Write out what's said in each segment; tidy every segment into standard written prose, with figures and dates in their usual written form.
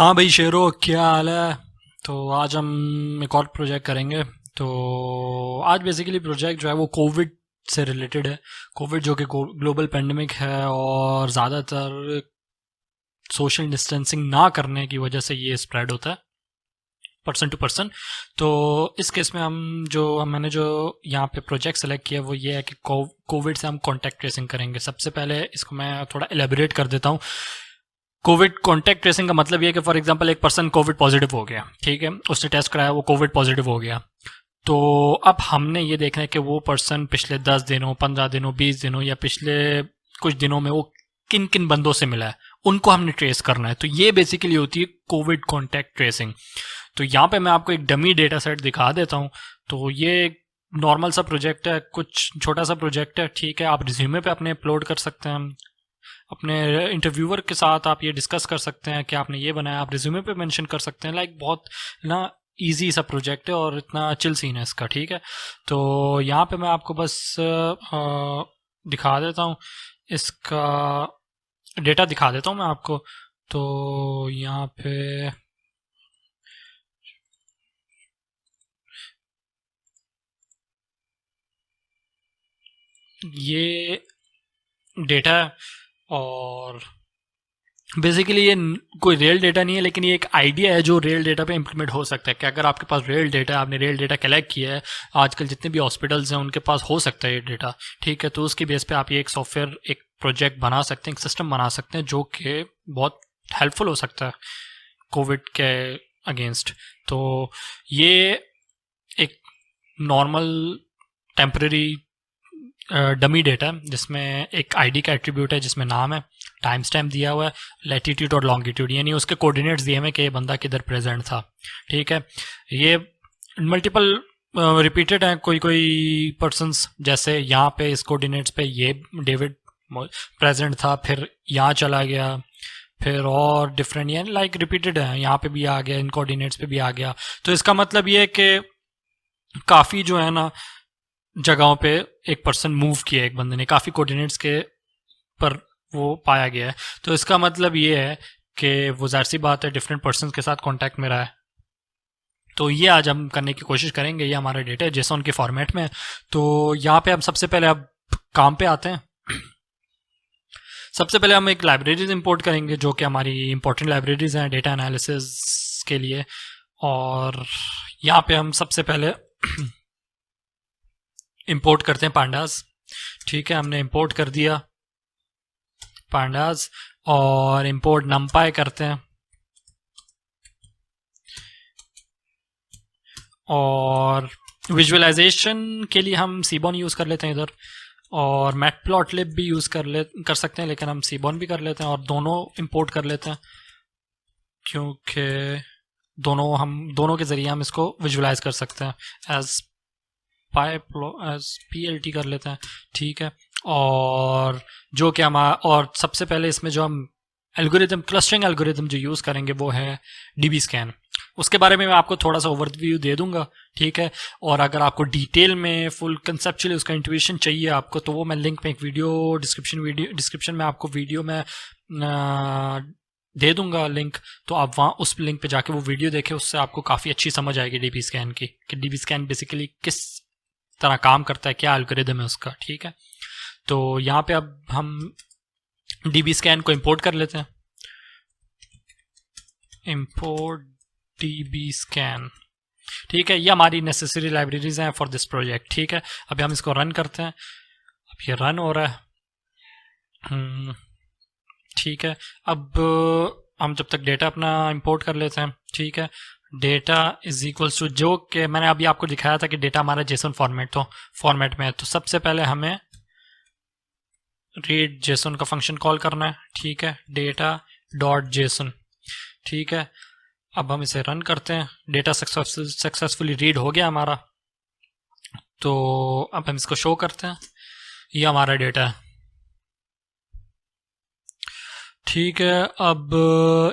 हाँ भाई शेरो, क्या हाल है। तो आज हम एक और प्रोजेक्ट करेंगे। तो आज बेसिकली प्रोजेक्ट जो है वो कोविड से रिलेटेड है। कोविड जो कि ग्लोबल पेंडेमिक है और ज़्यादातर सोशल डिस्टेंसिंग ना करने की वजह से ये स्प्रेड होता है पर्सन टू पर्सन। तो इस केस में मैंने जो यहाँ पे प्रोजेक्ट सेलेक्ट किया वो ये है कि कोविड से हम कॉन्टैक्ट ट्रेसिंग करेंगे। सबसे पहले इसको मैं थोड़ा एलेबोरेट कर देता हूँ। कोविड कॉन्टैक्ट ट्रेसिंग का मतलब ये है कि फॉर एग्जांपल एक पर्सन कोविड पॉजिटिव हो गया, ठीक है, उसने टेस्ट कराया, वो कोविड पॉजिटिव हो गया। तो अब हमने ये देखना है कि वो पर्सन पिछले 10 दिनों, 15 दिनों, 20 दिनों या पिछले कुछ दिनों में वो किन किन बंदों से मिला है, उनको हमने ट्रेस करना है। तो ये बेसिकली होती है कोविड कॉन्टैक्ट ट्रेसिंग। तो यहाँ पे मैं आपको एक डमी डेटा सेट दिखा देता हूँ। तो ये नॉर्मल सा प्रोजेक्ट है, कुछ छोटा सा प्रोजेक्ट है, ठीक है। आप रिज्यूमे पे अपने अपलोड कर सकते हैं, अपने इंटरव्यूअर के साथ आप ये डिस्कस कर सकते हैं कि आपने ये बनाया, आप रिज्यूमे पे मेंशन कर सकते हैं। लाइक बहुत ना इजी सा प्रोजेक्ट है और इतना चिल सीन है इसका, ठीक है। तो यहाँ पे मैं आपको बस दिखा देता हूँ, इसका डेटा दिखा देता हूँ मैं आपको। तो यहाँ पे ये डेटा है और बेसिकली ये कोई रियल डेटा नहीं है, लेकिन ये एक आइडिया है जो रियल डेटा पे इम्प्लीमेंट हो सकता है। कि अगर आपके पास रियल डेटा है, आपने रियल डेटा कलेक्ट किया है, आजकल जितने भी हॉस्पिटल्स हैं उनके पास हो सकता है ये डेटा, ठीक है। तो उसकी बेस पे आप ये एक सॉफ्टवेयर, एक प्रोजेक्ट बना सकते हैं, एक सिस्टम बना सकते हैं जो कि बहुत हेल्पफुल हो सकता है कोविड के अगेंस्ट। तो ये एक नॉर्मल टेम्परेरी डमी डेटा है जिसमें एक आईडी का एट्रीब्यूट है जिसमें नाम है, टाइम स्टैम्प दिया हुआ है, लैटिट्यूड और लॉन्गिट्यूड, यानी उसके कोऑर्डिनेट्स दिए हुए कि ये बंदा किधर प्रेजेंट था, ठीक है। ये मल्टीपल रिपीटेड हैं, कोई कोई पर्सन्स, जैसे यहाँ पे इस कोऑर्डिनेट्स पे ये डेविड प्रेजेंट था, फिर यहाँ चला गया, फिर और डिफरेंट, यानी लाइक रिपीटेड है, यहाँ पे भी आ गया, इन कोऑर्डिनेट्स पे भी आ गया। तो इसका मतलब ये है कि काफ़ी जो है ना जगहों पे एक पर्सन मूव किया है, एक बंदे ने काफ़ी कोऑर्डिनेट्स के पर वो पाया गया है। तो इसका मतलब ये है कि वो ज़ाहिर सी बात है डिफरेंट पर्सन के साथ कांटेक्ट में रहा है। तो ये आज हम करने की कोशिश करेंगे। ये हमारा डेटा है जेसॉन के फॉर्मेट में है। तो यहाँ पे हम सबसे पहले अब काम पे आते हैं। सबसे पहले हम एक लाइब्रेरीज इंपोर्ट करेंगे जो कि हमारी इंपॉर्टेंट लाइब्रेरीज हैं डेटा एनालिसिस के लिए। और यहाँ पे हम सबसे पहले इंपोर्ट करते हैं पांडास, ठीक है। हमने इंपोर्ट कर दिया पांडास और इंपोर्ट नमपाई करते हैं और विजुअलाइजेशन के लिए हम सीबॉन यूज़ कर लेते हैं इधर, और मैटप्लॉटलिब भी यूज़ कर सकते हैं, लेकिन हम सीबॉन भी कर लेते हैं और दोनों इंपोर्ट कर लेते हैं क्योंकि दोनों के ज़रिए हम इसको विजुअलाइज कर सकते हैं। एज एज PLT कर लेते हैं, ठीक है। और जो कि हम और सबसे पहले इसमें जो हम एल्गोरिदम, क्लस्टरिंग एल्गोरिदम जो यूज़ करेंगे वो है DBSCAN। उसके बारे में मैं आपको थोड़ा सा ओवरव्यू दे दूंगा, ठीक है। और अगर आपको डिटेल में फुल कंसेप्चुअली उसका इंट्यूशन चाहिए आपको, तो वो मैं लिंक में एक डिस्क्रिप्शन में आपको वीडियो में दे दूंगा लिंक। तो आप वहाँ उस लिंक पे जाके वो वीडियो देखें, उससे आपको काफ़ी अच्छी समझ आएगी DBSCAN की, कि DBSCAN बेसिकली किस तरह काम करता है, क्या एल्गोरिदम है उसका, ठीक है। तो यहाँ पे अब हम DBSCAN को इंपोर्ट कर लेते हैं। इंपोर्ट DBSCAN, ठीक है। ये हमारी नेसेसरी लाइब्रेरीज हैं फॉर दिस प्रोजेक्ट, ठीक है। अभी हम इसको रन करते हैं। अब ये रन हो रहा है, ठीक है। अब हम जब तक डेटा अपना इंपोर्ट कर लेते हैं, ठीक है। डेटा इज इक्वल्स टू, जो कि मैंने अभी आपको दिखाया था कि डेटा हमारा जेसन फॉर्मेट में है। तो सबसे पहले हमें रीड जेसन का फंक्शन कॉल करना है, ठीक है, डेटा डॉट जेसन, ठीक है। अब हम इसे रन करते हैं। डेटा सक्सेसफुली रीड हो गया हमारा। तो अब हम इसको शो करते हैं, ये हमारा डेटा है, ठीक है। अब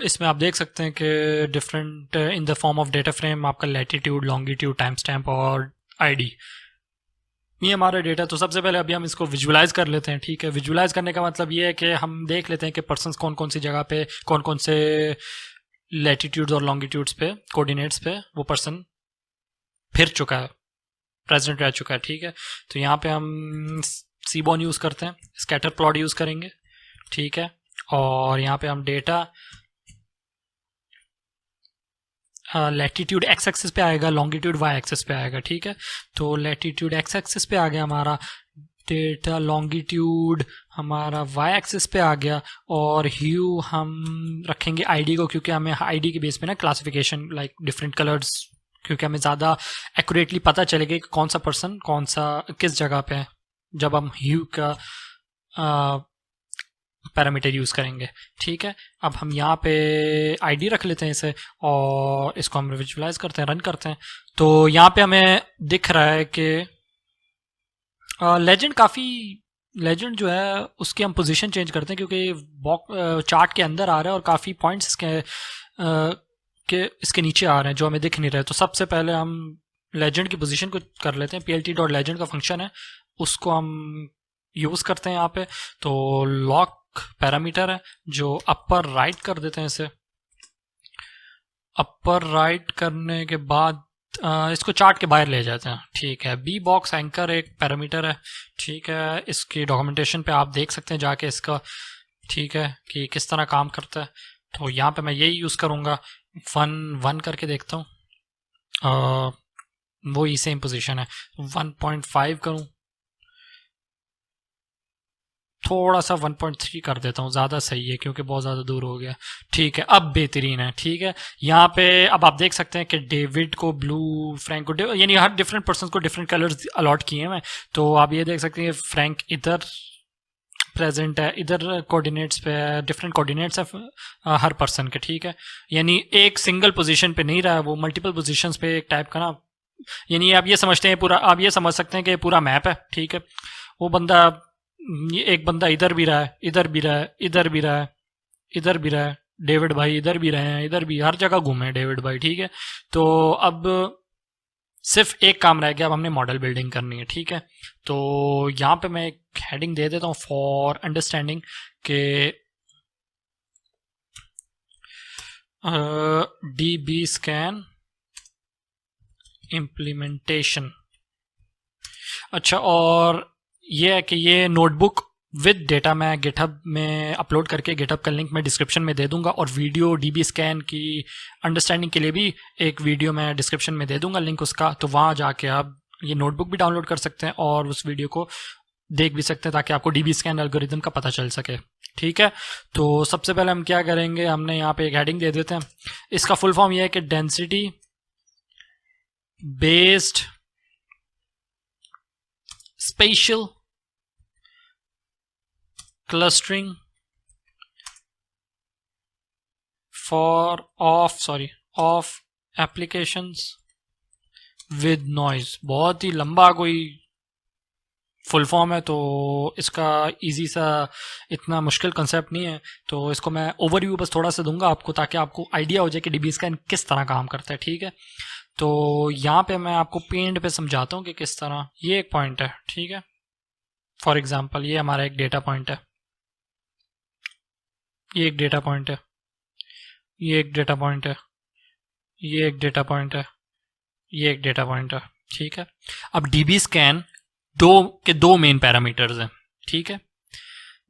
इसमें आप देख सकते हैं कि different in the form of data frame आपका लैटिट्यूड, लॉन्गिट्यूड, टाइम स्टैम्प और आईडी, ये हमारा डेटा। तो सबसे पहले अभी हम इसको विजुअलाइज कर लेते हैं, ठीक है। विजुअलाइज करने का मतलब ये है कि हम देख लेते हैं कि पर्सन्स कौन कौन सी जगह पे कौन कौन से लैटिट्यूड्स और लॉन्गिट्यूड्स पे, कोऑर्डिनेट्स पे वो पर्सन फिर चुका है, प्रेजेंट रह चुका है, ठीक है। तो यहाँ पे हम सीबॉन यूज़ करते हैं, स्कैटर प्लॉट यूज़ करेंगे, ठीक है। और यहाँ पे हम डेटा लैटिट्यूड एक्स एक्सिस पे आएगा, लॉन्गिट्यूड वाई एक्सिस पे आएगा, ठीक है। तो लैटिट्यूड एक्स एक्सिस पे आ गया हमारा डेटा, लॉन्गिट्यूड हमारा वाई एक्सिस पे आ गया, और ह्यू हम रखेंगे आईडी को, क्योंकि हमें आईडी के बेस पे ना क्लासिफिकेशन लाइक डिफरेंट कलर्स, क्योंकि हमें ज़्यादा एक्यूरेटली पता चलेगा कि कौन सा पर्सन कौन सा किस जगह पे है जब हम ह्यू का पैरामीटर यूज़ करेंगे, ठीक है। अब हम यहाँ पे आईडी रख लेते हैं इसे, और इसको हम विजुअलाइज करते हैं, रन करते हैं। तो यहाँ पे हमें दिख रहा है कि लेजेंड लेजेंड जो है उसकी हम पोजीशन चेंज करते हैं, क्योंकि चार्ट के अंदर आ रहा है और काफ़ी पॉइंट्स इसके नीचे आ रहे हैं जो हमें दिख नहीं रहे। तो सबसे पहले हम लेजेंड की पोजीशन को कर लेते हैं, plt.legend का फंक्शन है, उसको हम यूज़ करते हैं यहाँ पे। तो लॉक पैरामीटर है जो अपर राइट कर देते हैं इसे, अपर राइट करने के बाद इसको चार्ट के बाहर ले जाते हैं, ठीक है। बी बॉक्स एंकर एक पैरामीटर है, ठीक है। इसकी डॉक्यूमेंटेशन पे आप देख सकते हैं जाके इसका, ठीक है, कि किस तरह काम करता है। तो यहाँ पे मैं यही यूज़ करूँगा, 1 करके देखता हूँ, वो ही सेम पोजीशन है। 1.5 करूँ, थोड़ा सा 1.3 कर देता हूँ, ज़्यादा सही है क्योंकि बहुत ज़्यादा दूर हो गया, ठीक है। अब बेहतरीन है, ठीक है। यहाँ पे अब आप देख सकते हैं कि डेविड को ब्लू, फ्रैंक को, यानी हर डिफरेंट पर्सन को डिफरेंट कलर्स अलॉट किए हैं मैं। तो आप ये देख सकते हैं फ्रैंक इधर प्रेजेंट है, इधर कोऑर्डिनेट्स पे है, डिफरेंट कोऑर्डिनेट्स है हर पर्सन के, ठीक है। यानी एक सिंगल पोजीशन पे नहीं रहा है वो, मल्टीपल पोजीशंस पे एक टाइप का ना, यानी आप ये समझते हैं पूरा, आप ये समझ सकते हैं कि पूरा मैप है, ठीक है। वो बंदा, ये एक बंदा इधर भी रहा है, इधर भी रहा है, इधर भी रहा है, इधर भी रहा है, डेविड भाई इधर भी रहे हैं, इधर भी, हर जगह घूमे हैं डेविड भाई, ठीक है। तो अब सिर्फ एक काम रह गया, अब हमने मॉडल बिल्डिंग करनी है, ठीक है। तो यहाँ पे मैं एक हेडिंग दे देता हूँ फॉर अंडरस्टैंडिंग के DBScan इम्प्लीमेंटेशन। अच्छा, और ये है कि ये नोटबुक विद डेटा मैं गिटहब में अपलोड करके, गिटहब का लिंक मैं डिस्क्रिप्शन में दे दूंगा, और वीडियो DBScan की अंडरस्टैंडिंग के लिए भी एक वीडियो मैं डिस्क्रिप्शन में दे दूंगा लिंक उसका। तो वहाँ जाके आप ये नोटबुक भी डाउनलोड कर सकते हैं और उस वीडियो को देख भी सकते हैं, ताकि आपको DBScan एल्गोरिदम का पता चल सके, ठीक है। तो सबसे पहले हम क्या करेंगे, हमने यहाँ पे एक हेडिंग दे देते हैं। इसका फुल फॉर्म यह है कि density based special clustering of applications with noise। बहुत ही लंबा कोई फुल फॉर्म है, तो इसका इजी सा, इतना मुश्किल कंसेप्ट नहीं है। तो इसको मैं ओवरव्यू बस थोड़ा सा दूंगा आपको, ताकि आपको आइडिया हो जाए कि DBScan किस तरह काम करता है, ठीक है। तो यहाँ पे मैं आपको पेंट पे समझाता हूँ कि किस तरह। ये एक पॉइंट है, ठीक है। फॉर एग्जांपल ये हमारा एक डेटा पॉइंट है, ये एक डेटा पॉइंट है, ये एक डेटा पॉइंट है, ये एक डेटा पॉइंट है, ये एक डेटा पॉइंट है, ठीक है। अब DBScan दो मेन पैरामीटर्स हैं, ठीक है।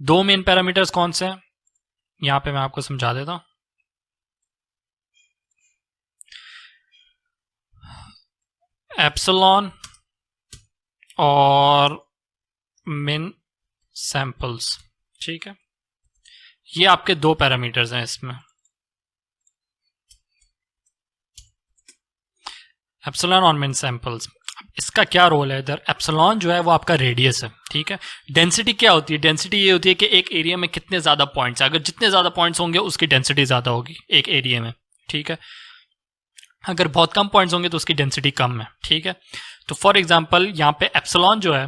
दो मेन पैरामीटर्स कौन से हैं, यहाँ पे मैं आपको समझा देता हूँ। एप्सिलॉन और min सैंपल्स, ठीक है। ये आपके दो पैरामीटर्स हैं इसमें, एप्सिलॉन और min सैंपल्स। इसका क्या रोल है इधर, एप्सिलॉन जो है वो आपका रेडियस है, ठीक है। डेंसिटी क्या होती है, डेंसिटी ये होती है कि एक एरिया में कितने ज़्यादा पॉइंट्स हैं, अगर जितने ज़्यादा पॉइंट्स होंगे उसकी डेंसिटी ज़्यादा होगी एक एरिया में, ठीक है। अगर बहुत कम पॉइंट्स होंगे तो उसकी डेंसिटी कम है, ठीक है। तो फॉर एग्जाम्पल यहाँ पे एप्सिलॉन जो है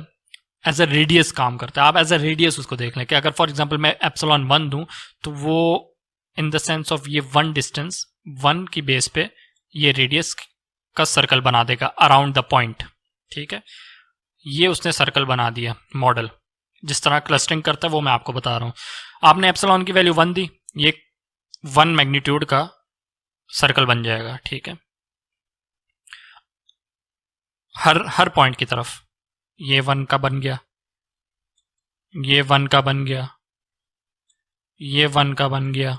एज अ रेडियस काम करता है, आप एज अ रेडियस उसको देख लें कि अगर फॉर एग्जांपल मैं एप्सिलॉन 1 दूं तो वो इन द सेंस ऑफ ये 1 डिस्टेंस 1 की बेस पे ये रेडियस का सर्कल बना देगा अराउंड द पॉइंट, ठीक है। ये उसने सर्कल बना दिया, मॉडल जिस तरह क्लस्टरिंग करता है वो मैं आपको बता रहा हूँ। आपने एप्सिलॉन की वैल्यू 1 दी, ये 1 मैग्नीट्यूड का सर्कल बन जाएगा, ठीक है, हर पॉइंट की तरफ। ये 1 का बन गया, ये 1 का बन गया, ये 1 का बन गया,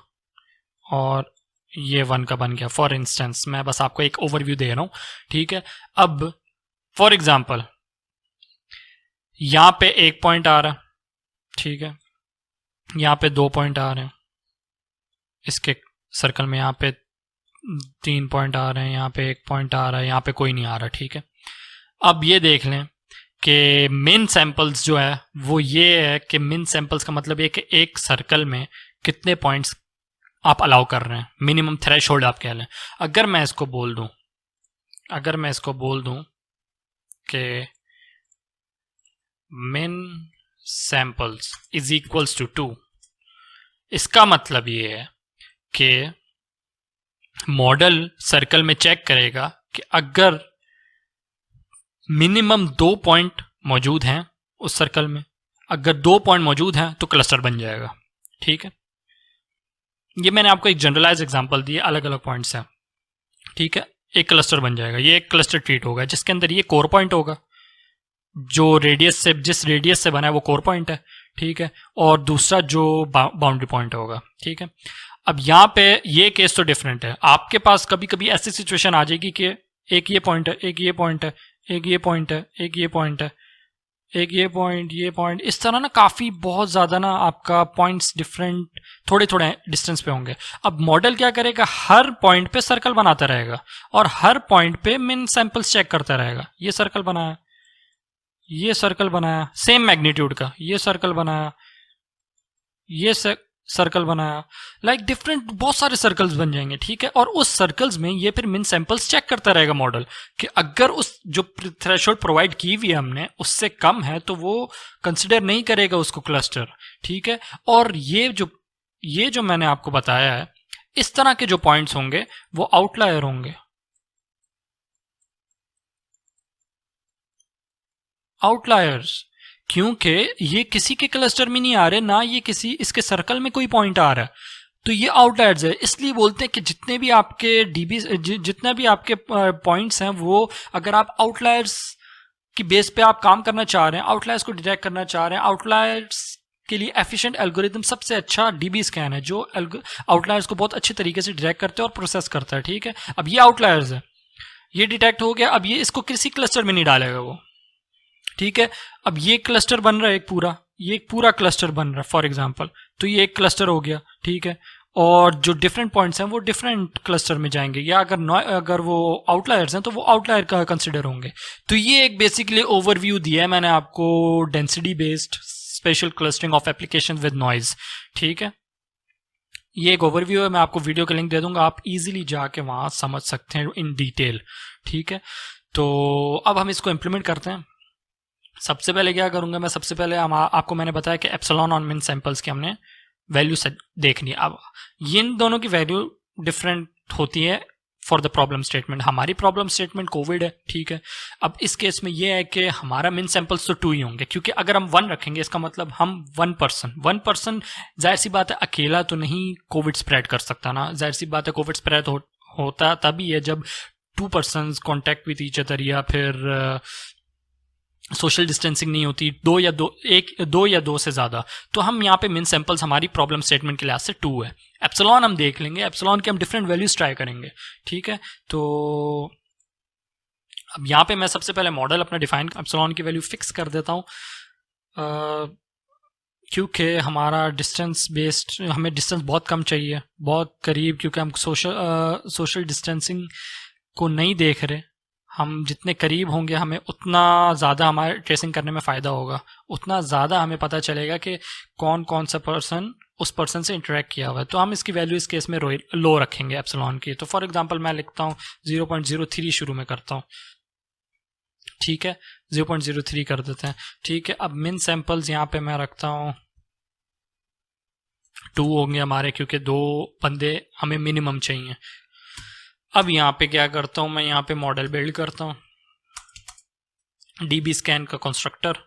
और ये 1 का बन गया। फॉर इंस्टेंस मैं बस आपको एक ओवरव्यू दे रहा हूं, ठीक है। अब फॉर एग्जाम्पल यहां पे 1 पॉइंट आ रहा है, ठीक है, यहां पे 2 पॉइंट आ रहे हैं इसके सर्कल में, यहां पे 3 पॉइंट आ रहे हैं, यहां पे 1 पॉइंट आ रहा है, यहां पे कोई नहीं आ रहा, ठीक है। अब ये देख लें कि मिन सैंपल्स जो है वो ये है कि मिन सैंपल्स का मतलब ये कि एक सर्कल में कितने पॉइंट्स आप अलाउ कर रहे हैं, मिनिमम थ्रेशोल्ड आप कह लें। अगर मैं इसको बोल दूं कि मिन सैंपल्स इज इक्वल्स टू 2, इसका मतलब ये है कि मॉडल सर्कल में चेक करेगा कि अगर मिनिमम 2 पॉइंट मौजूद हैं उस सर्कल में, अगर 2 पॉइंट मौजूद हैं तो क्लस्टर बन जाएगा, ठीक है। ये मैंने आपको एक जनरलाइज एग्जांपल दी, अलग अलग पॉइंट्स हैं, ठीक है। एक क्लस्टर बन जाएगा, ये एक क्लस्टर ट्रीट होगा जिसके अंदर ये कोर पॉइंट होगा, जो रेडियस से, जिस रेडियस से बना है वो कोर पॉइंट है, ठीक है, और दूसरा जो बाउंड्री पॉइंट होगा, ठीक है। अब यहाँ पे ये केस तो डिफरेंट है, आपके पास कभी कभी ऐसी सिचुएशन आ जाएगी कि एक ये पॉइंट है, एक ये पॉइंट है, एक ये पॉइंट है, एक ये पॉइंट है, एक ये पॉइंट, इस तरह ना काफ़ी बहुत ज़्यादा ना आपका पॉइंट्स डिफरेंट थोड़े थोड़े डिस्टेंस पे होंगे। अब मॉडल क्या करेगा, हर पॉइंट पे सर्कल बनाता रहेगा और हर पॉइंट पे मिन सैंपल्स चेक करता रहेगा। ये सर्कल बनाया, ये सर्कल बनाया सेम मैग्नीट्यूड का, ये सर्कल बनाया, ये सर्कल बनाया, लाइक डिफरेंट बहुत सारे सर्कल्स बन जाएंगे, ठीक है। और उस सर्कल्स में ये फिर मिन सैंपल्स चेक करता रहेगा मॉडल कि अगर उस जो थ्रेशोल्ड प्रोवाइड की हुई है हमने उससे कम है तो वो कंसिडर नहीं करेगा उसको क्लस्टर, ठीक है। और ये जो मैंने आपको बताया है, इस तरह के जो पॉइंट्स होंगे वो आउटलायर होंगे, आउटलायर्स, क्योंकि ये किसी के क्लस्टर में नहीं आ रहे, ना ये किसी इसके सर्कल में कोई पॉइंट आ रहा है, तो ये आउटलायर्स है। इसलिए बोलते हैं कि जितने भी आपके डीबी जितने भी आपके पॉइंट्स हैं वो अगर आप आउटलायर्स की बेस पे आप काम करना चाह रहे हैं, आउटलायर्स को डिटेक्ट करना चाह रहे हैं, आउटलायर्स के लिए एफिशिएंट एल्गोरिथम सबसे अच्छा डीबी स्कैन है जो आउटलायर्स को बहुत अच्छे तरीके से डिटेक्ट करते हैं और प्रोसेस करता है, ठीक है। अब ये आउटलायर्स है, ये डिटेक्ट हो गया, अब ये इसको किसी क्लस्टर में नहीं डालेगा वो, ठीक है। अब ये क्लस्टर बन रहा है एक पूरा, ये एक पूरा क्लस्टर बन रहा है फॉर एग्जांपल, तो ये एक क्लस्टर हो गया, ठीक है। और जो डिफरेंट पॉइंट्स हैं वो डिफरेंट क्लस्टर में जाएंगे, या अगर वो आउटलायर्स हैं तो वो आउटलायर का कंसिडर होंगे। तो ये एक बेसिकली ओवरव्यू दिया है मैंने आपको density based special clustering of application with noise, ठीक है। ये एक ओवरव्यू है, मैं आपको वीडियो का लिंक दे दूंगा, आप इजीली जाके वहां समझ सकते हैं इन डिटेल, ठीक है। तो अब हम इसको इम्प्लीमेंट करते हैं। सबसे पहले क्या करूंगा मैं, सबसे पहले आपको मैंने बताया कि एप्सिलॉन ऑन मिन सैंपल्स की हमने वैल्यू देखनी है। अब इन दोनों की वैल्यू डिफरेंट होती है फॉर द प्रॉब्लम स्टेटमेंट। हमारी प्रॉब्लम स्टेटमेंट कोविड है, ठीक है। अब इस केस में ये है कि हमारा मिन सैंपल्स तो 2 ही होंगे, क्योंकि अगर हम 1 रखेंगे इसका मतलब हम वन पर्सन जाहिर सी बात है अकेला तो नहीं कोविड स्प्रेड कर सकता ना, जाहिर सी बात है कोविड स्प्रेड होता तभी है जब 2 person contact with each other, या फिर सोशल डिस्टेंसिंग नहीं होती, दो या दो से ज्यादा। तो हम यहाँ पे मिन सैंपल्स हमारी प्रॉब्लम स्टेटमेंट के लिहाज से 2 है। एप्सिलॉन हम देख लेंगे, एप्सिलॉन के हम डिफरेंट वैल्यूज ट्राई करेंगे, ठीक है। तो अब यहाँ पे मैं सबसे पहले मॉडल अपना डिफाइन एप्सिलॉन की वैल्यू फिक्स कर देता हूँ, क्योंकि हमारा डिस्टेंस बेस्ड, हमें डिस्टेंस बहुत कम चाहिए, बहुत करीब, क्योंकि हम सोशल डिस्टेंसिंग को नहीं देख रहे। हम जितने करीब होंगे हमें उतना ज़्यादा हमारे ट्रेसिंग करने में फ़ायदा होगा, उतना ज़्यादा हमें पता चलेगा कि कौन कौन सा पर्सन उस पर्सन से इंटरेक्ट किया हुआ है। तो हम इसकी वैल्यू इस केस में लो रखेंगे एप्सिलॉन की। तो फॉर एग्जांपल मैं लिखता हूँ 0.03 शुरू में करता हूँ, ठीक है, 0.03 कर देते हैं, ठीक है। अब मिन सैंपल्स यहाँ पे मैं रखता हूँ 2 होंगे हमारे, क्योंकि 2 बंदे हमें मिनिमम चाहिए। अब यहाँ पे क्या करता हूँ मैं, यहाँ पे मॉडल बिल्ड करता हूँ, डीबी स्कैन का कंस्ट्रक्टर,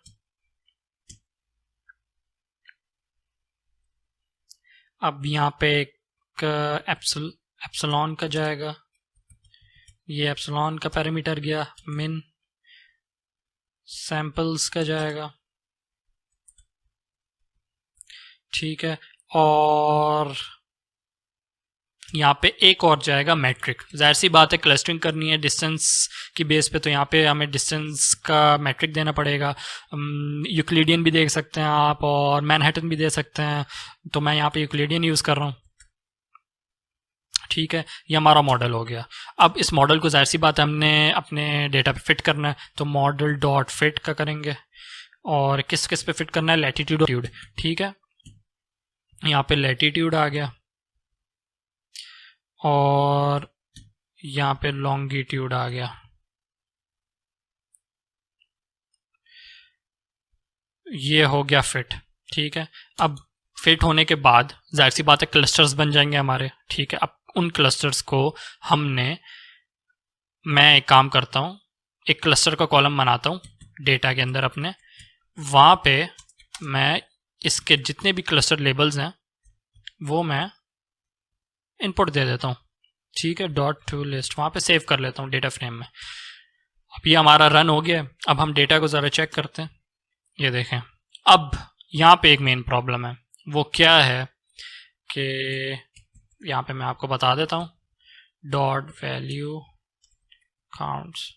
अब यहाँ पे एक एप्सिलॉन का जाएगा, ये एप्सिलॉन का पैरामीटर गया, मिन सैंपल्स का जाएगा, ठीक है। और यहाँ पे एक और जाएगा मैट्रिक। जाहिर सी बात है क्लस्टरिंग करनी है डिस्टेंस की बेस पे, तो यहाँ पे हमें डिस्टेंस का मैट्रिक देना पड़ेगा। यूक्लिडियन भी देख सकते हैं आप और मैनहट्टन भी दे सकते हैं, तो मैं यहाँ पे यूक्लिडियन यूज़ कर रहा हूँ, ठीक है। ये हमारा मॉडल हो गया। अब इस मॉडल को जाहिर सी बात है हमने अपने डेटा पे फिट करना है, तो मॉडल डॉट फिट का करेंगे। और किस किस पे फिट करना है, लैटिट्यूड, ठीक है। यहाँ पे लैटिट्यूड आ गया और यहाँ पे लॉन्गिट्यूड आ गया। ये हो गया फिट, ठीक है। अब फिट होने के बाद जाहिर सी बात है क्लस्टर्स बन जाएंगे हमारे, ठीक है। अब उन क्लस्टर्स को मैं एक काम करता हूँ, एक क्लस्टर का कॉलम बनाता हूँ डेटा के अंदर अपने, वहाँ पे मैं इसके जितने भी क्लस्टर लेबल्स हैं वो मैं इनपुट दे देता हूँ, ठीक है। डॉट टू लिस्ट वहाँ पे सेव कर लेता हूँ डेटा फ्रेम में। अब ये हमारा रन हो गया। अब हम डेटा को ज़रा चेक करते हैं। ये देखें, अब यहाँ पे एक मेन प्रॉब्लम है, वो क्या है कि यहाँ पे मैं आपको बता देता हूँ, डॉट वैल्यू काउंट्स।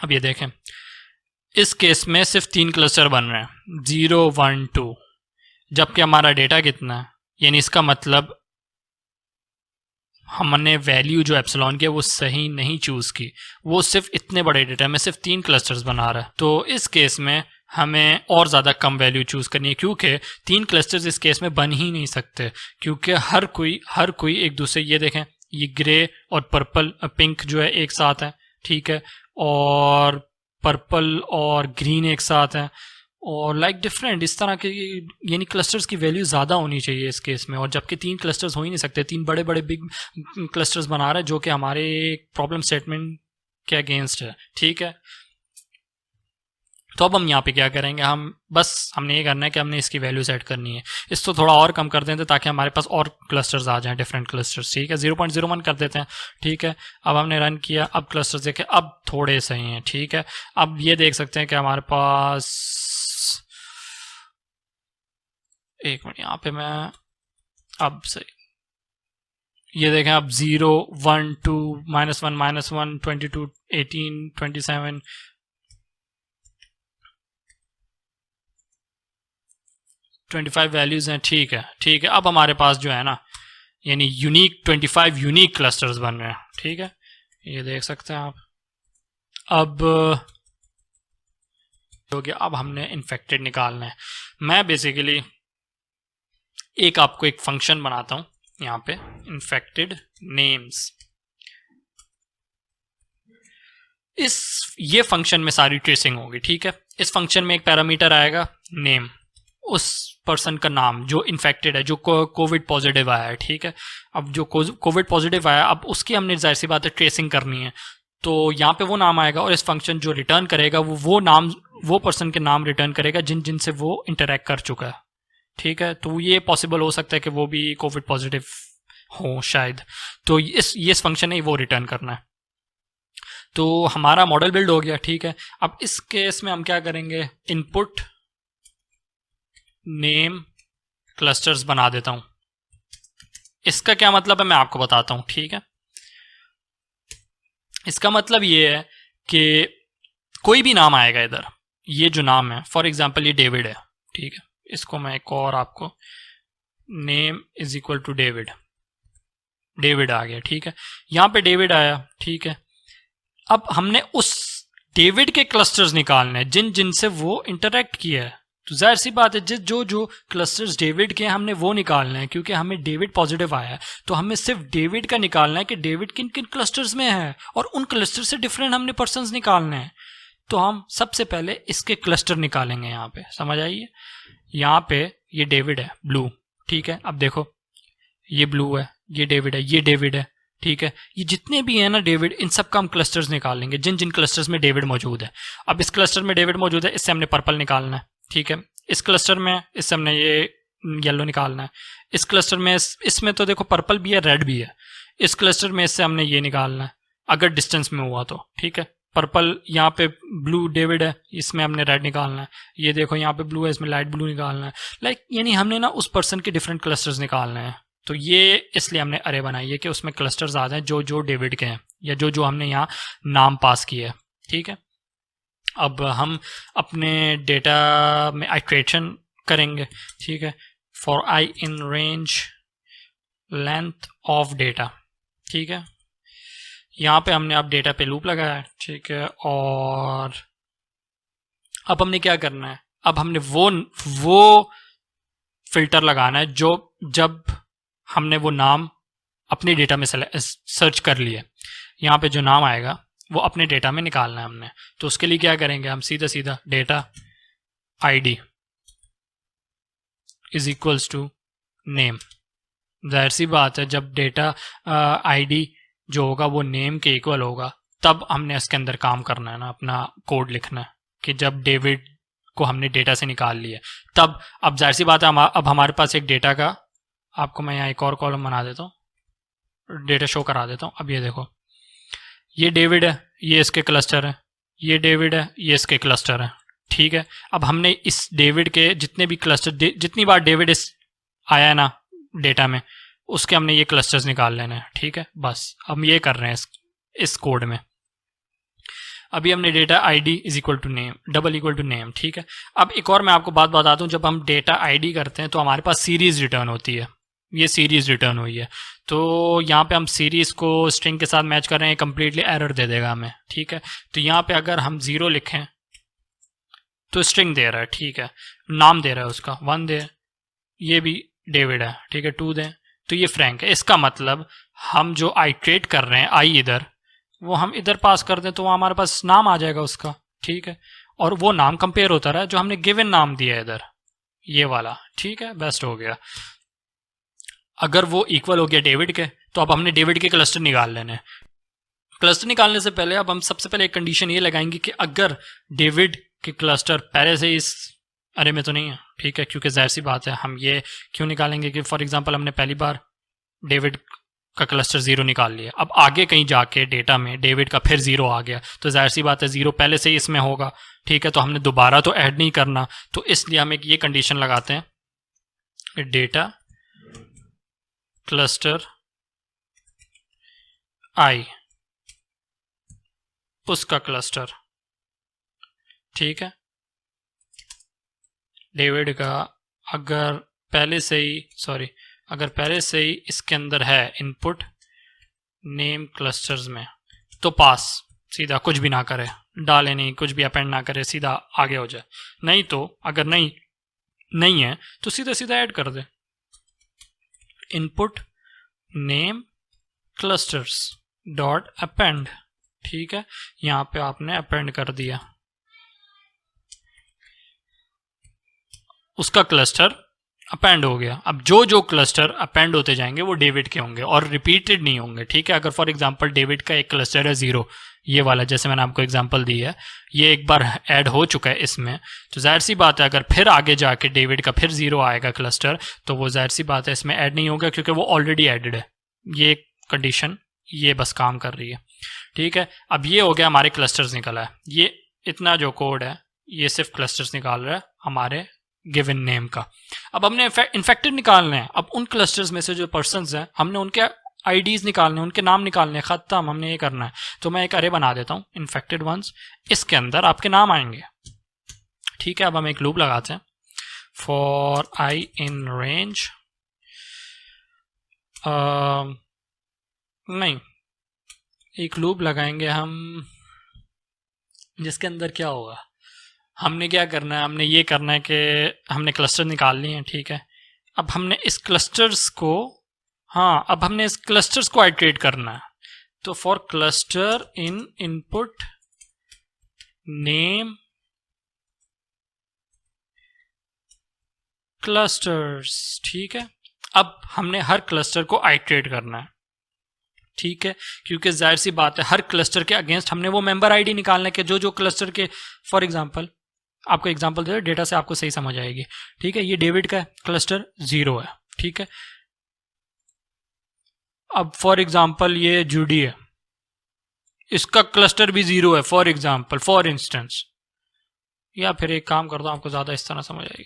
अब ये देखें, इस केस में सिर्फ 3 क्लस्टर बन रहे हैं, 0 1 2, जबकि हमारा डेटा कितना है, यानी इसका मतलब हमने वैल्यू जो एप्सिलॉन की है वो सही नहीं चूज़ की, वो सिर्फ इतने बड़े डेटा में सिर्फ 3 क्लस्टर्स बना रहा है। तो इस केस में हमें और ज़्यादा कम वैल्यू चूज़ करनी है, क्योंकि 3 क्लस्टर्स इस केस में बन ही नहीं सकते, क्योंकि हर कोई एक दूसरे, ये देखें ये ग्रे और पर्पल पिंक जो है एक साथ है, ठीक है, और पर्पल और ग्रीन एक साथ है, और लाइक डिफरेंट इस तरह के, यानी क्लस्टर्स की वैल्यू ज़्यादा होनी चाहिए इस केस में। और जबकि 3 क्लस्टर्स हो ही नहीं सकते, 3 बड़े बड़े बिग क्लस्टर्स बना रहे हैं जो कि हमारे प्रॉब्लम स्टेटमेंट के अगेंस्ट है, ठीक है। तो अब हम यहाँ पे क्या करेंगे, हमने ये करना है कि हमने इसकी वैल्यू सेट करनी है। इसको थोड़ा और कम कर देते हैं ताकि हमारे पास और क्लस्टर्स आ जाएं, डिफरेंट क्लस्टर्स, ठीक है। 0.01 कर देते हैं, ठीक है। अब हमने रन किया, अब क्लस्टर्स देखे, अब थोड़े सही हैं, ठीक है। अब ये देख सकते हैं कि हमारे पास, एक मिनट यहाँ पे मैं, अब सही, ये देखें, अब 0 1 2 -1 -1 22 18 27 25 वैल्यूज हैं, ठीक है, ठीक है। अब हमारे पास जो है ना, यानी यूनिक 25 यूनिक क्लस्टर्स बन रहे हैं, ठीक है, ये देख सकते हैं आप। अब हो गया, अब हमने इन्फेक्टेड निकालना है। मैं बेसिकली आपको एक फंक्शन बनाता हूँ यहाँ पे, इन्फेक्टेड नेम्स। ये फंक्शन में सारी ट्रेसिंग होगी, ठीक है। इस फंक्शन में एक पैरामीटर आएगा नेम, उस पर्सन का नाम जो इन्फेक्टेड है, जो कोविड पॉजिटिव आया है, ठीक है। अब जो कोविड पॉजिटिव आया, अब उसकी हमने जाहिर सी बात है ट्रेसिंग करनी है, तो यहाँ पे वो नाम आएगा और इस फंक्शन जो रिटर्न करेगा वो पर्सन के नाम रिटर्न करेगा जिनसे वो इंटरेक्ट कर चुका है, ठीक है। तो ये पॉसिबल हो सकता है कि वो भी कोविड पॉजिटिव हो शायद, तो इस फंक्शन ने वो रिटर्न करना है। तो हमारा मॉडल बिल्ड हो गया, ठीक है। अब इस केस में हम क्या करेंगे, इनपुट नेम क्लस्टर्स बना देता हूं। इसका क्या मतलब है मैं आपको बताता हूं, ठीक है। इसका मतलब ये है कि कोई भी नाम आएगा इधर, ये जो नाम है, फॉर एग्जांपल ये डेविड है, ठीक है। इसको मैं एक और आपको, name is equal to David आ गया, ठीक है। यहां पे डेविड आया, ठीक है। अब हमने उस डेविड के क्लस्टर्स निकालने हैं जिनसे वो इंटरेक्ट किया है। तो जाहिर सी बात है जो क्लस्टर्स डेविड के हैं हमने वो निकालना है, क्योंकि हमें डेविड पॉजिटिव आया है, तो हमें सिर्फ डेविड का निकालना है कि डेविड किन किन क्लस्टर्स में है, और उन क्लस्टर से डिफरेंट हमने पर्सन्स निकालने हैं। तो हम सबसे पहले इसके क्लस्टर निकालेंगे। यहाँ पे समझ आइए, यहाँ पे ये डेविड है ब्लू, ठीक है। अब देखो ये ब्लू है, ये डेविड है, ये डेविड है, ठीक है। ये जितने भी हैं ना डेविड, इन सब का हम क्लस्टर्स निकालेंगे जिन क्लस्टर्स में डेविड मौजूद है। अब इस क्लस्टर में डेविड मौजूद है, इससे हमने पर्पल निकालना है, ठीक है। इस क्लस्टर में इससे हमने ये येलो निकालना है। इस क्लस्टर में इसमें तो देखो पर्पल भी है, रेड भी है। इस क्लस्टर में इससे हमने ये निकालना है अगर डिस्टेंस में हुआ तो, ठीक है। पर्पल यहाँ पे ब्लू डेविड है, इसमें हमने रेड निकालना है। ये देखो यहाँ पे ब्लू है, इसमें लाइट ब्लू निकालना है। यानी हमने ना उस पर्सन के डिफरेंट क्लस्टर्स निकालने हैं। तो ये इसलिए हमने अरे बनाई है कि उसमें क्लस्टर्स आ जाए जो जो डेविड के हैं या जो जो हमने यहाँ नाम पास किए है, ठीक है। अब हम अपने डेटा में आइट्रेशन करेंगे, ठीक है। For I in range length of data, ठीक है। यहाँ पे हमने अब डेटा पे लूप लगाया है, ठीक है। और अब हमने क्या करना है, अब हमने वो फिल्टर लगाना है जो जब हमने वो नाम अपने डेटा में सर्च कर लिए, यहाँ पे जो नाम आएगा वो अपने डेटा में निकालना है हमने। तो उसके लिए क्या करेंगे, हम सीधा सीधा data ID is equals to name. जाहिर सी बात है जब डेटा आईडी जो होगा वो नेम के इक्वल होगा तब हमने इसके अंदर काम करना है ना, अपना कोड लिखना है कि जब डेविड को हमने डेटा से निकाल लिया तब। अब जाहिर सी बात है अब हमारे पास एक डेटा का, आपको मैं यहाँ एक और कॉलम बना देता हूँ, डेटा शो करा देता हूँ। अब ये देखो, ये डेविड है, ये इसके क्लस्टर है, ये डेविड है, ये इसके क्लस्टर है, ठीक है। अब हमने इस डेविड के जितने भी क्लस्टर, जितनी बार डेविड आया है ना डेटा में, उसके हमने ये क्लस्टर्स निकाल लेने हैं, ठीक है। बस हम ये कर रहे हैं इस कोड में। अभी हमने data ID is equal to name, double equal to name, ठीक है। अब एक और मैं आपको बात बता दूं, जब हम डेटा आईडी करते हैं तो हमारे पास सीरीज रिटर्न होती है। ये सीरीज रिटर्न हुई है, तो यहाँ पे हम सीरीज को स्ट्रिंग के साथ मैच कर रहे हैं, कंप्लीटली एरर दे देगा हमें, ठीक है। तो यहाँ पे अगर हम 0 लिखें तो स्ट्रिंग दे रहा है, ठीक है। नाम दे रहा है उसका 1 दे, ये भी डेविड है, ठीक है, 2 दे, तो ये फ्रैंक है। इसका मतलब हम जो आइट्रेट कर रहे हैं आई इधर, वो हम इधर पास कर दें तो हमारे पास नाम आ जाएगा उसका, ठीक है। और वो नाम कंपेयर होता रहा जो हमने गिवन नाम दिया है इधर, ये वाला, ठीक है। बेस्ट हो गया। अगर वो इक्वल हो गया डेविड के तो अब हमने डेविड के क्लस्टर निकाल लेने। क्लस्टर निकालने से पहले अब हम सबसे पहले एक कंडीशन ये लगाएंगे कि अगर डेविड के क्लस्टर पहले से इस अरे में तो नहीं है, ठीक है, क्योंकि जाहिर सी बात है हम ये क्यों निकालेंगे कि फॉर एग्जांपल हमने पहली बार डेविड का क्लस्टर 0 निकाल लिया, अब आगे कहीं जाके डेटा में डेविड का फिर 0 आ गया तो जाहिर सी बात है 0 पहले से ही इसमें होगा, ठीक है। तो हमने दोबारा तो ऐड नहीं करना, तो इसलिए हम एक ये कंडीशन लगाते हैं, डेटा क्लस्टर आई उसका क्लस्टर, ठीक है, डेविड का अगर पहले से ही इसके अंदर है इनपुट नेम क्लस्टर्स में, तो पास सीधा कुछ भी ना करे, डाले नहीं, कुछ भी अपेंड ना करे, सीधा आगे हो जाए। नहीं तो अगर नहीं है तो सीधा सीधा ऐड कर दे input name clusters dot append, ठीक है। यहां पे आपने अपेंड कर दिया, उसका क्लस्टर अपेंड हो गया। अब जो क्लस्टर अपेंड होते जाएंगे वो डेविड के होंगे और रिपीटेड नहीं होंगे, ठीक है। अगर फॉर एग्जांपल डेविड का एक क्लस्टर है 0, ये वाला जैसे मैंने आपको एग्जांपल दी है, ये एक बार ऐड हो चुका है इसमें, तो जाहिर सी बात है अगर फिर आगे जाके डेविड का फिर 0 आएगा क्लस्टर, तो वो जाहिर सी बात है इसमें ऐड नहीं होगा क्योंकि वो ऑलरेडी एडेड है। ये कंडीशन ये बस काम कर रही है, ठीक है। अब ये हो गया हमारे क्लस्टर्स निकला है, ये इतना जो कोड है ये सिर्फ क्लस्टर्स निकाल रहा है हमारे गिवन नेम का। अब हमने इन्फेक्टेड निकालने हैं, अब उन क्लस्टर्स में से जो पर्सन्स हैं हमने उनके आईडीज निकालने, उनके नाम निकालने, खत्म, हमने ये करना है। तो मैं एक अरे बना देता हूँ इन्फेक्टेड वंस, इसके अंदर आपके नाम आएंगे, ठीक है। अब हम एक लूप लगाते हैं फॉर आई इन रेंज, नहीं, एक लूप लगाएंगे हम जिसके अंदर क्या होगा, हमने क्या करना है, हमने ये करना है कि हमने क्लस्टर निकाल लिए हैं, ठीक है। अब हमने इस क्लस्टर्स को, हाँ, अब हमने इस क्लस्टर्स को आइट्रेट करना है। तो for cluster in input name clusters, ठीक है। अब हमने हर क्लस्टर को आइट्रेट करना है, ठीक है, क्योंकि जाहिर सी बात है हर क्लस्टर के अगेंस्ट हमने वो मेंबर आईडी निकालना है कि जो क्लस्टर के, फॉर एग्जांपल आपको एग्जांपल दे, डेटा से आपको सही समझ आएगी। ठीक है, ये डेविड का क्लस्टर 0 है। ठीक है, अब फॉर एग्जांपल ये जूडी है, इसका क्लस्टर भी 0 है, फॉर एग्जांपल, फॉर इंस्टेंस। या फिर एक काम करता हूं, आपको ज्यादा इस तरह समझ आएगी।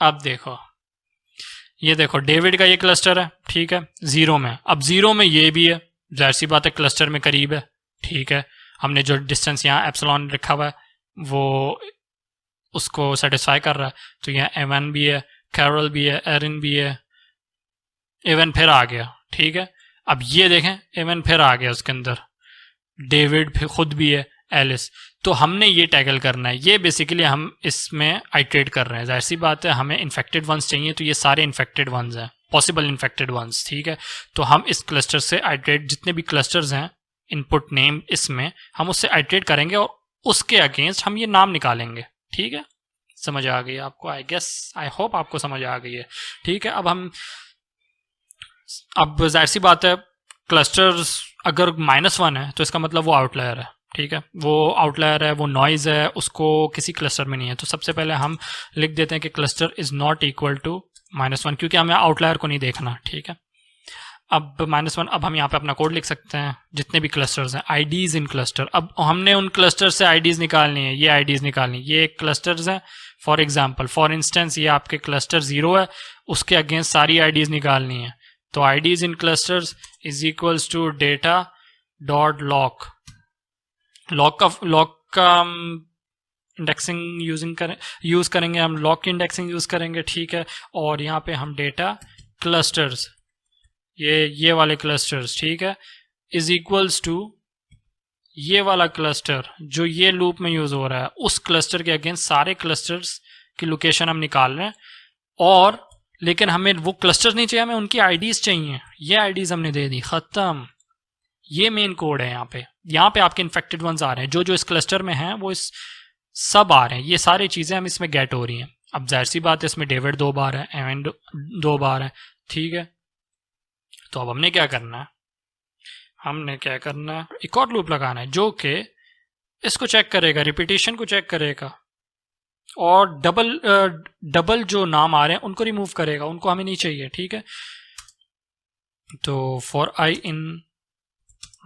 अब देखो, ये देखो डेविड का ये क्लस्टर है, ठीक है, 0 में। अब 0 में ये भी है, जाहिर सी बात है क्लस्टर में करीब है। ठीक है, हमने जो डिस्टेंस यहाँ एप्सिलॉन रखा हुआ है वो उसको सेटिस्फाई कर रहा है। तो यहाँ एवन भी है, कैरल भी है, एरिन भी है, एवन फिर आ गया। ठीक है, अब ये देखें, एवन फिर आ गया उसके अंदर, डेविड फिर खुद भी है, एलिस। तो हमने ये टैकल करना है, ये बेसिकली हम इसमें आइट्रेट कर रहे हैं। जाहिर सी बात है हमें इन्फेक्टेड वंस चाहिए, तो ये सारे इन्फेक्टेड वंस हैं, पॉसिबल इन्फेक्टेड वंस। ठीक है, तो हम इस क्लस्टर से आइट्रेट, जितने भी क्लस्टर्स हैं इनपुट नेम इसमें, हम उससे आइट्रेट करेंगे और उसके अगेंस्ट हम ये नाम निकालेंगे। ठीक है, समझ आ गई आपको? आई गेस, आई होप आपको समझ आ गई है। ठीक है, अब जाहिर सी बात है क्लस्टर्स अगर -1 है तो इसका मतलब वो आउटलायर है। ठीक है, वो आउटलायर है, वो नॉइज है, उसको किसी क्लस्टर में नहीं है। तो सबसे पहले हम लिख देते हैं कि cluster is not equal to -1, क्योंकि हमें आउटलायर को नहीं देखना। ठीक है, अब -1, अब हम यहाँ पे अपना कोड लिख सकते हैं, जितने भी क्लस्टर्स हैं, आईडीज इन क्लस्टर। अब हमने उन क्लस्टर से आईडीज निकालनी है, ये आईडीज निकालनी है, ये क्लस्टर्स हैं। फॉर एग्जाम्पल, फॉर इंस्टेंस, ये आपके क्लस्टर 0 है, उसके अगेंस्ट सारी आईडीज निकालनी है। तो IDs in clusters is equals to data dot loc. Loc का इंडेक्सिंग यूज करेंगे हम, लॉक की इंडेक्सिंग यूज करेंगे। ठीक है, और यहाँ पे हम डेटा क्लस्टर्स, ये वाले क्लस्टर्स, ठीक है, इज इक्वल्स टू ये वाला क्लस्टर जो ये लूप में यूज हो रहा है, उस क्लस्टर के अगेंस्ट सारे क्लस्टर्स की लोकेशन हम निकाल रहे हैं। और लेकिन हमें वो क्लस्टर्स नहीं चाहिए, हमें उनकी आईडीज चाहिए। ये आईडीज हमने दे दी, खत्म। ये मेन कोड है। यहाँ पे आपके इन्फेक्टेड वंस आ रहे हैं, जो जो इस क्लस्टर में हैं वो इस सब आ रहे हैं। ये सारी चीजें हम इसमें गेट हो रही हैं। अब जाहिर सी बात है इसमें डेविड 2 बार है, एवन 2 बार है। ठीक है, तो अब हमने क्या करना है, एक और लूप लगाना है जो कि इसको चेक करेगा, रिपीटेशन को चेक करेगा, और डबल जो नाम आ रहे हैं उनको रिमूव करेगा, उनको हमें नहीं चाहिए। ठीक है, तो for I in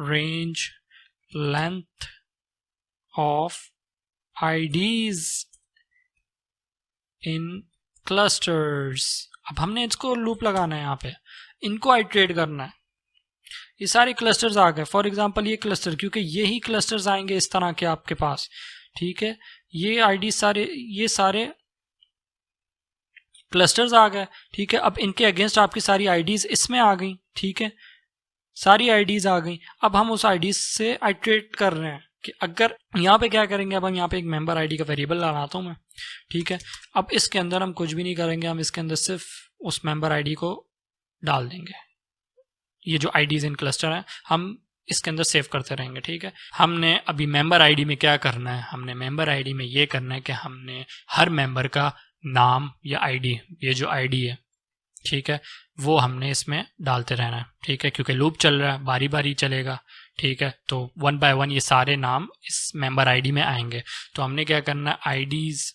range length of IDs in clusters. अब हमने इसको लूप लगाना है, यहाँ पे इनको आइट्रेट करना है। ये सारे क्लस्टर्स आ गए। फॉर एग्जांपल ये क्लस्टर, क्योंकि यही क्लस्टर्स आएंगे इस तरह के आपके पास। ठीक है, ये आईडी ये सारे क्लस्टर्स आ गए। ठीक है, अब इनके अगेंस्ट आपकी सारी आईडीज इसमें आ गई। ठीक है, सारी आईडीज आ गई। अब हम उस आईडीज से आइट्रेट कर रहे हैं कि अगर यहाँ पे क्या करेंगे, अब हम यहाँ पे एक मेंबर आईडी का वेरिएबल लगाता हूँ मैं। ठीक है, अब इसके अंदर हम कुछ भी नहीं करेंगे, हम इसके अंदर सिर्फ उस मेंबर आईडी को डाल देंगे। ये जो आईडीज इन क्लस्टर है हम इसके अंदर सेव करते रहेंगे। ठीक है, हमने अभी मेंबर आईडी में क्या करना है, हमने मेंबर आईडी में ये करना है कि हमने हर मेंबर का नाम या आईडी, ये जो आईडी है, ठीक है, वो हमने इसमें डालते रहना है। ठीक है, क्योंकि लूप चल रहा है, बारी बारी चलेगा। ठीक है, तो 1 बाय 1 ये सारे नाम इस मेंबर आईडी में आएंगे। तो हमने क्या करना है, आईडीज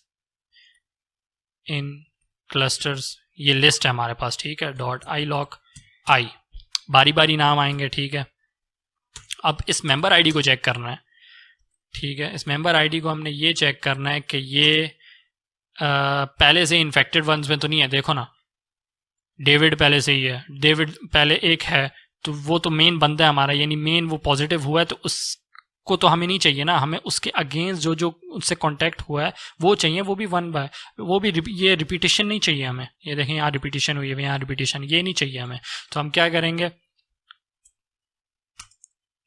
इन क्लस्टर्स, ये लिस्ट है हमारे पास। ठीक है, डॉट आई लॉक आई, बारी बारी नाम आएंगे। ठीक है, अब इस मेंबर आईडी को चेक करना है। ठीक है, इस मेंबर आईडी को हमने ये चेक करना है कि ये पहले से इन्फेक्टेड वंस में तो नहीं है। देखो ना, डेविड पहले से ही है, डेविड पहले एक है, तो वो तो मेन बंदा है हमारा, यानी मेन वो पॉजिटिव हुआ है, तो उसको तो हमें नहीं चाहिए ना, हमें उसके अगेंस्ट जो जो उससे कांटेक्ट हुआ है वो चाहिए, वो भी 1 बाय, वो भी ये रिपीटेशन नहीं चाहिए हमें। ये देखें, यहाँ रिपीटेशन हुई है, यहाँ रिपीटेशन, ये नहीं चाहिए हमें। तो हम क्या करेंगे,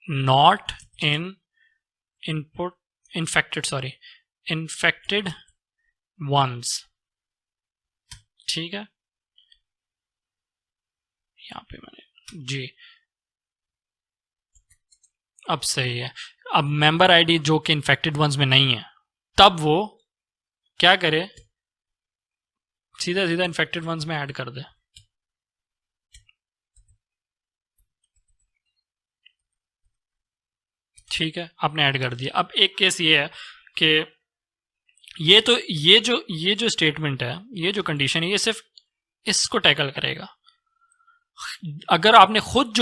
not in input infected ones. ठीक है, यहाँ पे मैंने जी, अब सही है। अब मेंबर आईडी जो कि इन्फेक्टेड वंस में नहीं है, तब वो क्या करे, सीधा सीधा इन्फेक्टेड वंस में ऐड कर दे। ठीक है, आपने ऐड कर दिया। अब एक केस ये है कि ये जो स्टेटमेंट है, ये जो कंडीशन है, ये सिर्फ इसको टैकल करेगा। अगर आपने खुद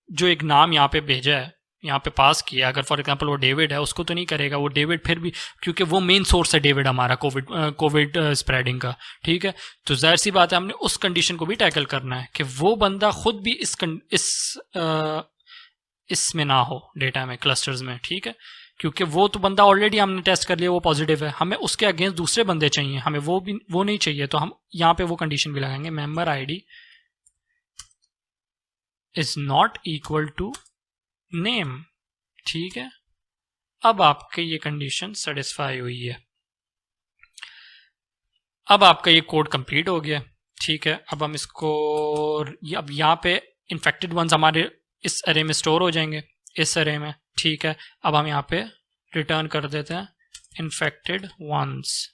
जो एक नाम यहाँ पे भेजा है, यहाँ पे पास किया, अगर फॉर एग्जांपल वो डेविड है, उसको तो नहीं करेगा वो डेविड, फिर भी क्योंकि वो मेन सोर्स है डेविड हमारा कोविड स्प्रेडिंग का, ठीक है। तो जाहिर सी बात है हमने उस कंडीशन को भी टैकल करना है कि वो बंदा खुद भी इसमें ना हो, डेटा में, क्लस्टर्स में, ठीक है। क्योंकि वो तो बंदा ऑलरेडी हमने टेस्ट कर लिया, वो पॉजिटिव है, हमें उसके अगेंस्ट दूसरे बंदे चाहिए, हमें वो नहीं चाहिए। तो हम यहाँ पे वो कंडीशन भी लगाएंगे, member ID is not equal to name, ठीक है। अब आपके ये कंडीशन सेटिस्फाई हुई है, अब आपका ये कोड कंप्लीट हो गया, ठीक है। अब हम इसको अब यहाँ पे इन्फेक्टेड वंस हमारे इस अरे में स्टोर हो जाएंगे, इस अरे में, ठीक है। अब हम यहाँ पे रिटर्न कर देते हैं इन्फेक्टेड वंस,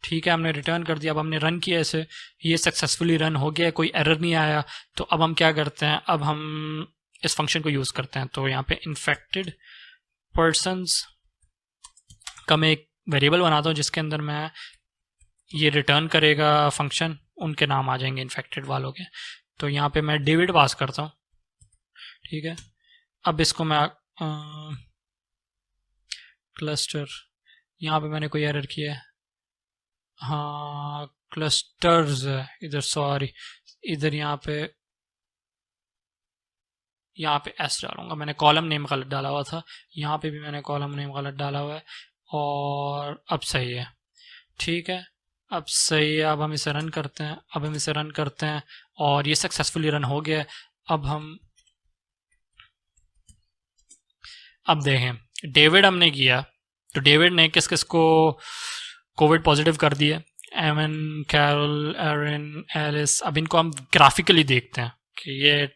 ठीक है। हमने रिटर्न कर दिया। अब हमने रन किया इसे, ये सक्सेसफुली रन हो गया, कोई एरर नहीं आया। तो अब हम क्या करते हैं, अब हम इस फंक्शन को यूज़ करते हैं। तो यहाँ पे इन्फेक्टेड पर्सन्स का मैं एक वेरिएबल बनाता हूँ जिसके अंदर मैं ये रिटर्न करेगा फंक्शन, उनके नाम आ जाएंगे इन्फेक्टेड वालों के। तो यहाँ पे मैं डेविड पास करता हूँ, ठीक है। अब इसको मैं क्लस्टर, यहाँ पे मैंने कोई एरर किया है, हाँ क्लस्टर्स है इधर, सॉरी, इधर यहाँ पे एस डालूंगा, मैंने कॉलम नेम गलत डाला हुआ था, यहाँ पे भी मैंने कॉलम नेम गलत डाला हुआ है, और अब सही है, ठीक है। अब सही है। अब हम इसे रन करते हैं, और ये सक्सेसफुली रन हो गया है। अब देखें, डेविड हमने किया, तो डेविड ने किस किस को कोविड पॉजिटिव कर दिया, एमन, कैरोल, एरन, एलिस। अब इनको हम ग्राफिकली देखते हैं कि ये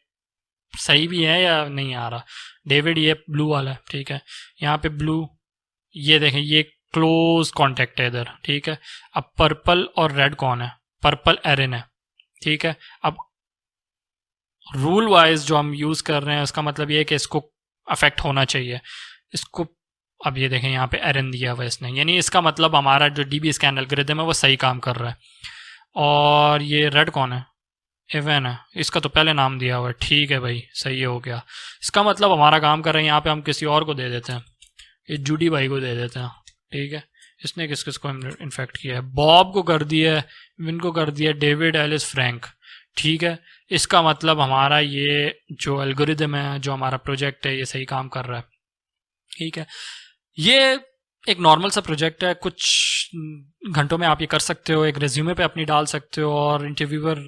सही भी है या नहीं आ रहा। डेविड ये ब्लू वाला है, ठीक है। यहाँ पे ब्लू, ये देखें, ये क्लोज कॉन्टेक्ट है इधर, ठीक है। अब पर्पल और रेड कौन है, पर्पल एरन है, ठीक है। अब रूल वाइज जो हम यूज कर रहे हैं उसका मतलब ये है कि इसको अफेक्ट होना चाहिए इसको। अब ये देखें यहाँ पे एरन दिया हुआ इसने, यानी इसका मतलब हमारा जो डीबी स्कैन एल्गोरिथम है वो सही काम कर रहा है। और ये रेड कौन है, इवन है, इसका तो पहले नाम दिया हुआ है, ठीक है भाई, सही हो गया। इसका मतलब हमारा काम कर रहे हैं। यहाँ पे हम किसी और को दे देते हैं, ये जूडी भाई को दे देते हैं, ठीक है। इसने किस किस को इन्फेक्ट किया है, बॉब को कर दिया है, विन को कर दिया, डेविड, एलिस, फ्रैंक, ठीक है। इसका मतलब हमारा ये जो एल्गोरिथम है, जो हमारा प्रोजेक्ट है, ये सही काम कर रहा है, ठीक है। ये एक नॉर्मल सा प्रोजेक्ट है, कुछ घंटों में आप ये कर सकते हो, एक रेज्यूमे पे अपनी डाल सकते हो, और इंटरव्यूअर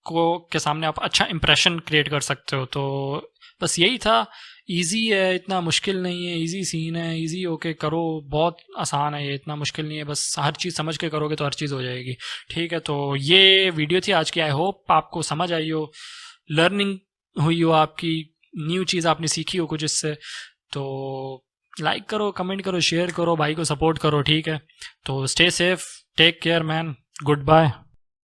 को के सामने आप अच्छा इंप्रेशन क्रिएट कर सकते हो। तो बस यही था, इजी है, इतना मुश्किल नहीं है, इजी सीन है, इजी होके करो, बहुत आसान है ये, इतना मुश्किल नहीं है, बस हर चीज़ समझ के करोगे तो हर चीज़ हो जाएगी, ठीक है। तो ये वीडियो थी आज की, आई होप आपको समझ आई हो, लर्निंग हुई हो आपकी, न्यू चीज़ आपने सीखी हो कुछ इससे। तो लाइक करो, कमेंट करो, शेयर करो, भाई को सपोर्ट करो, ठीक है। तो stay safe, take care man, good bye.